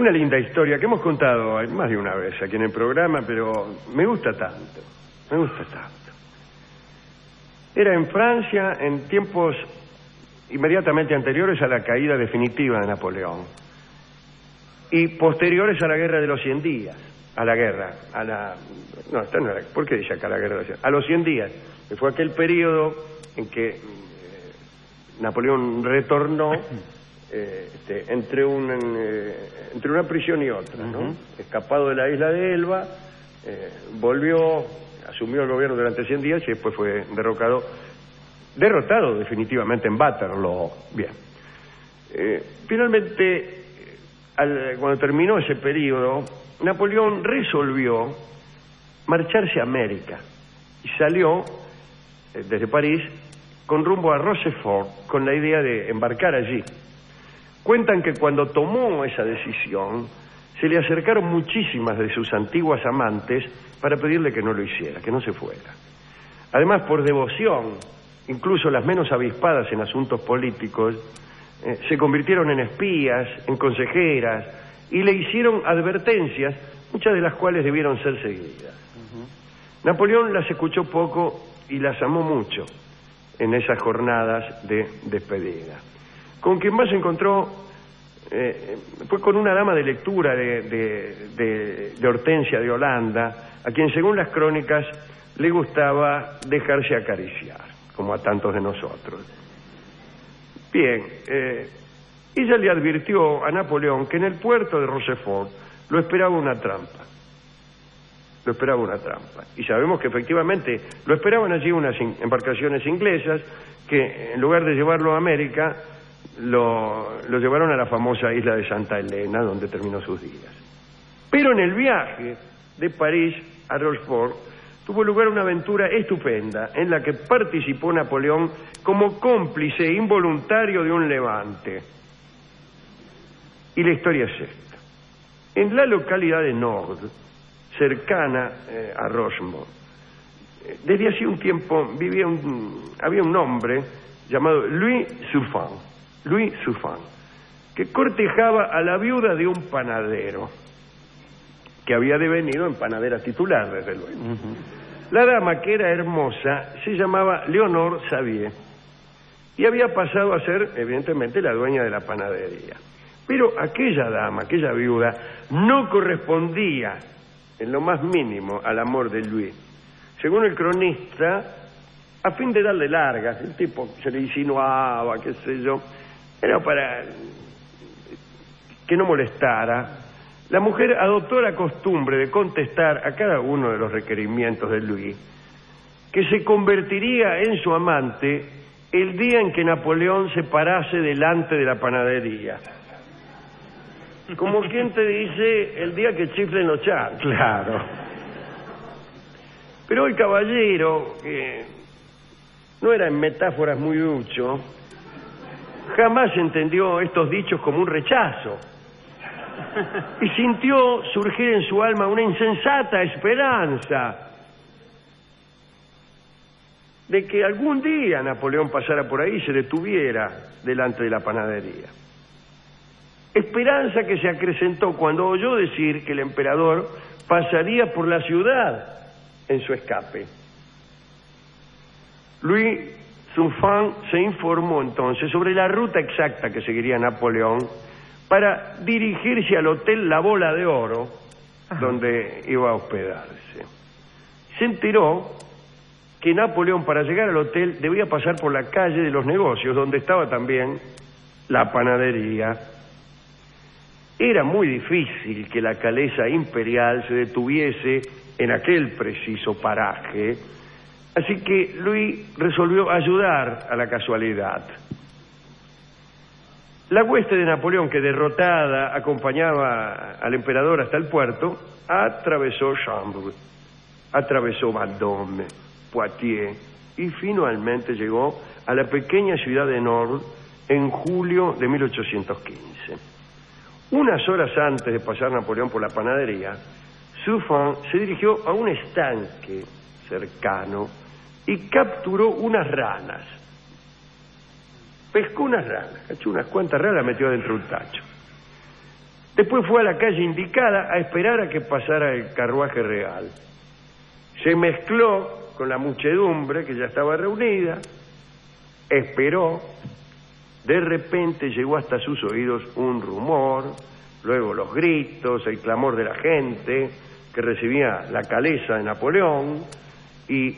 Una linda historia que hemos contado más de una vez aquí en el programa, pero me gusta tanto, me gusta tanto. Era en Francia en tiempos inmediatamente anteriores a la caída definitiva de Napoleón y posteriores a la Guerra de los 100 días, ¿por qué dice acá la Guerra de los 100? A los 100 días, que fue aquel periodo en que Napoleón retornó entre una prisión y otra, ¿no? Escapado de la isla de Elba, volvió, asumió el gobierno durante 100 días y después fue derrotado definitivamente en Waterloo. Bien. Finalmente, cuando terminó ese periodo, Napoleón resolvió marcharse a América y salió desde París con rumbo a Rochefort con la idea de embarcar allí. Cuentan que cuando tomó esa decisión se le acercaron muchísimas de sus antiguas amantes para pedirle que no lo hiciera, que no se fuera. Además, por devoción, incluso las menos avispadas en asuntos políticos se convirtieron en espías, en consejeras, y le hicieron advertencias, muchas de las cuales debieron ser seguidas. Napoleón las escuchó poco y las amó mucho en esas jornadas de despedida. Con quien más se encontró fue con una dama de lectura de Hortensia de Holanda, a quien según las crónicas le gustaba dejarse acariciar, como a tantos de nosotros. Bien, ella le advirtió a Napoleón que en el puerto de Rochefort lo esperaba una trampa. Y sabemos que efectivamente lo esperaban allí unas embarcaciones inglesas que en lugar de llevarlo a América lo llevaron a la famosa isla de Santa Elena, donde terminó sus días. Pero en el viaje de París a Rochefort tuvo lugar una aventura estupenda en la que participó Napoleón como cómplice involuntario de un levante. Y la historia es esta. En la localidad de Nord, cercana a Rochefort, desde hacía un tiempo había un hombre llamado Louis Suffan, que cortejaba a la viuda de un panadero, que había devenido en panadera titular, desde luego. La dama, que era hermosa, se llamaba Leonor Xavier, y había pasado a ser, evidentemente, la dueña de la panadería. Pero aquella dama, aquella viuda, no correspondía en lo más mínimo al amor de Louis. Según el cronista, a fin de darle largas, el tipo se le insinuaba, qué sé yo, era para que no molestara. La mujer adoptó la costumbre de contestar a cada uno de los requerimientos de Louis, que se convertiría en su amante el día en que Napoleón se parase delante de la panadería. Como quien te dice, el día que chiflen los charcos. Claro. Pero el caballero, que no era en metáforas muy ducho, jamás entendió estos dichos como un rechazo y sintió surgir en su alma una insensata esperanza de que algún día Napoleón pasara por ahí y se detuviera delante de la panadería. Esperanza que se acrecentó cuando oyó decir que el emperador pasaría por la ciudad en su escape. Louis Suffan se informó entonces sobre la ruta exacta que seguiría Napoleón para dirigirse al hotel La Bola de Oro, donde iba a hospedarse. Se enteró que Napoleón, para llegar al hotel, debía pasar por la calle de los negocios, donde estaba también la panadería. Era muy difícil que la calesa imperial se detuviese en aquel preciso paraje, así que Louis resolvió ayudar a la casualidad. La hueste de Napoleón, que derrotada acompañaba al emperador hasta el puerto, atravesó Chambord, atravesó Vendôme, Poitiers y finalmente llegó a la pequeña ciudad de Nord en julio de 1815. Unas horas antes de pasar Napoleón por la panadería, Suffan se dirigió a un estanque cercano y capturó unas ranas. Pescó unas ranas, cachó unas cuantas ranas, las metió dentro de un tacho. Después fue a la calle indicada a esperar a que pasara el carruaje real. Se mezcló con la muchedumbre que ya estaba reunida, esperó, de repente llegó hasta sus oídos un rumor, luego los gritos, el clamor de la gente que recibía la caleza de Napoleón, y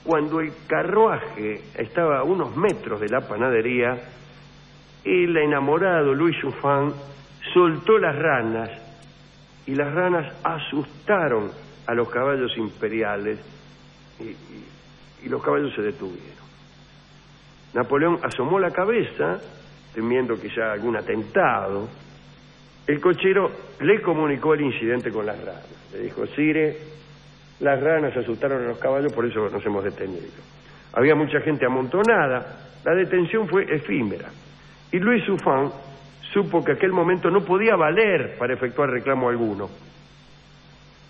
cuando el carruaje estaba a unos metros de la panadería, el enamorado Louis Souffin soltó las ranas, y las ranas asustaron a los caballos imperiales, y los caballos se detuvieron. Napoleón asomó la cabeza, temiendo quizá algún atentado. El cochero le comunicó el incidente con las ranas. Le dijo: Sire, las ranas asustaron a los caballos, por eso nos hemos detenido. Había mucha gente amontonada, la detención fue efímera, y Louis Souffin supo que aquel momento no podía valer para efectuar reclamo alguno.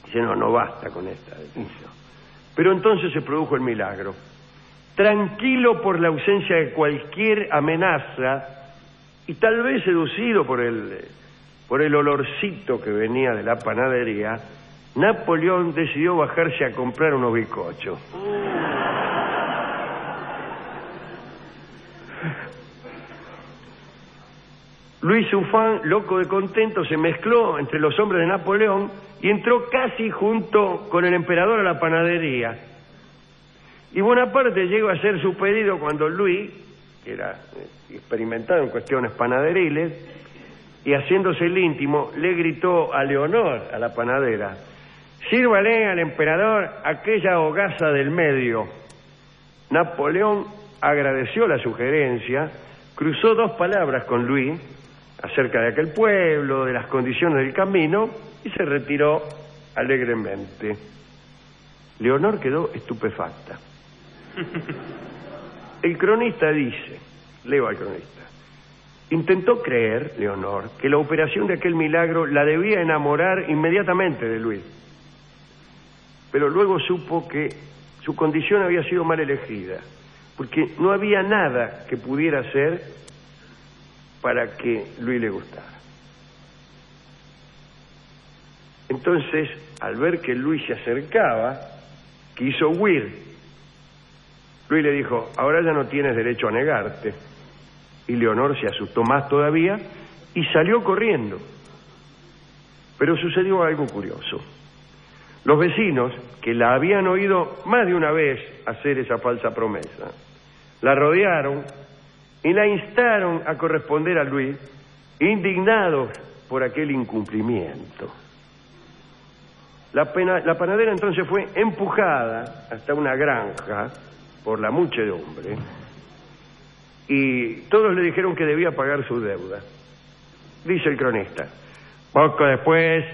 Dice: no basta con esta detención. Pero entonces se produjo el milagro. Tranquilo por la ausencia de cualquier amenaza, y tal vez seducido por el olorcito que venía de la panadería, Napoleón decidió bajarse a comprar unos bizcochos. Louis Souffin, loco de contento, se mezcló entre los hombres de Napoleón y entró casi junto con el emperador a la panadería. Y Bonaparte llegó a hacer su pedido cuando Louis, que era experimentado en cuestiones panaderiles, y haciéndose el íntimo, le gritó a Leonor, a la panadera: sírvale al emperador aquella hogaza del medio. Napoleón agradeció la sugerencia, cruzó 2 palabras con Louis acerca de aquel pueblo, de las condiciones del camino, y se retiró alegremente. Leonor quedó estupefacta. El cronista dice, leo al cronista: intentó creer, Leonor, que la operación de aquel milagro la debía enamorar inmediatamente de Louis, pero luego supo que su condición había sido mal elegida, porque no había nada que pudiera hacer para que Louis le gustara. Entonces, al ver que Louis se acercaba, quiso huir. Louis le dijo: ahora ya no tienes derecho a negarte. Y Leonor se asustó más todavía y salió corriendo. Pero sucedió algo curioso. Los vecinos, que la habían oído más de una vez hacer esa falsa promesa, la rodearon y la instaron a corresponder a Louis, indignados por aquel incumplimiento. La panadera entonces fue empujada hasta una granja por la muchedumbre, y todos le dijeron que debía pagar su deuda. Dice el cronista: poco después,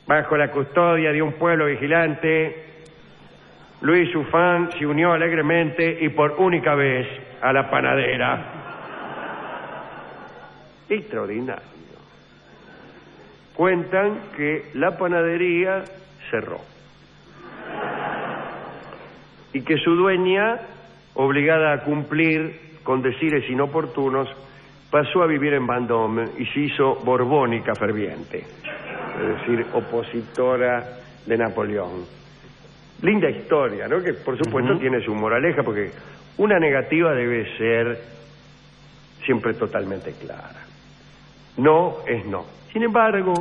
bajo la custodia de un pueblo vigilante, Louis Souffin se unió alegremente y por única vez a la panadera. Extraordinario. Cuentan que la panadería cerró y que su dueña, obligada a cumplir con decires inoportunos, pasó a vivir en Vendôme y se hizo borbónica ferviente, es decir, opositora de Napoleón. Linda historia, ¿no? Que por supuesto tiene su moraleja, porque una negativa debe ser siempre totalmente clara. No es no. Sin embargo,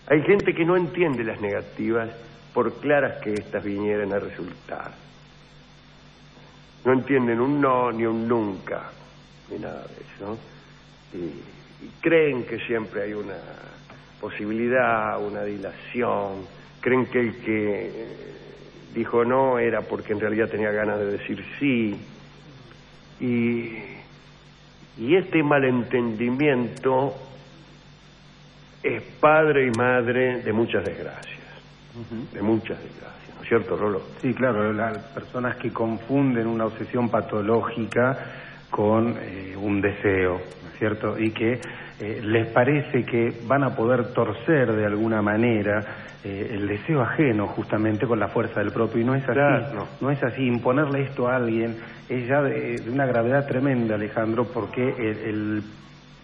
hay gente que no entiende las negativas, por claras que éstas vinieran a resultar. No entienden un no ni un nunca, ni nada de eso. Y creen que siempre hay una posibilidad, una dilación. Creen que el que dijo no era porque en realidad tenía ganas de decir sí. Y este malentendimiento es padre y madre de muchas desgracias. De muchas desgracias, ¿no es cierto, Rolo? Sí, claro, las personas que confunden una obsesión patológica con un deseo, ¿no es cierto? Y que les parece que van a poder torcer de alguna manera el deseo ajeno justamente con la fuerza del propio, y no es así. Claro. No es así. Imponerle esto a alguien es ya de una gravedad tremenda, Alejandro, porque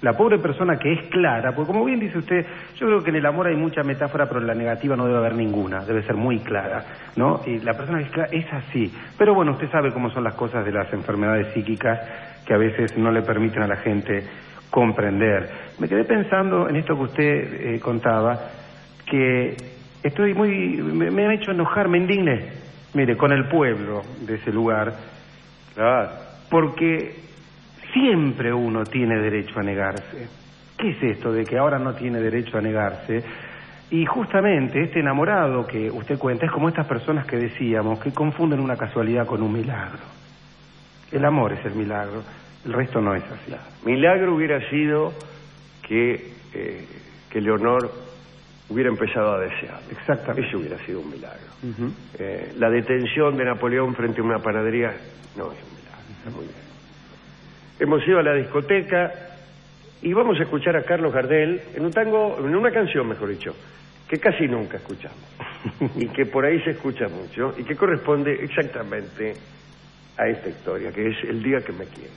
La pobre persona que es clara, porque como bien dice usted, yo creo que en el amor hay mucha metáfora, pero en la negativa no debe haber ninguna, debe ser muy clara, ¿no? Y la persona que es clara es así. Pero bueno, usted sabe cómo son las cosas de las enfermedades psíquicas, que a veces no le permiten a la gente comprender. Me quedé pensando en esto que usted contaba, que estoy me han hecho enojar, me indigné, mire, con el pueblo de ese lugar, Claro. porque siempre uno tiene derecho a negarse. ¿Qué es esto de que ahora no tiene derecho a negarse? Y justamente este enamorado que usted cuenta es como estas personas que decíamos, que confunden una casualidad con un milagro. El amor es el milagro, el resto no es así. Milagro hubiera sido que Leonor hubiera empezado a desear. Exactamente. Eso hubiera sido un milagro. La detención de Napoleón frente a una panadería no es un milagro. Está muy bien. Hemos ido a la discoteca y vamos a escuchar a Carlos Gardel en un tango, en una canción, mejor dicho, que casi nunca escuchamos y que por ahí se escucha mucho y que corresponde exactamente a esta historia, que es El día que me quieras.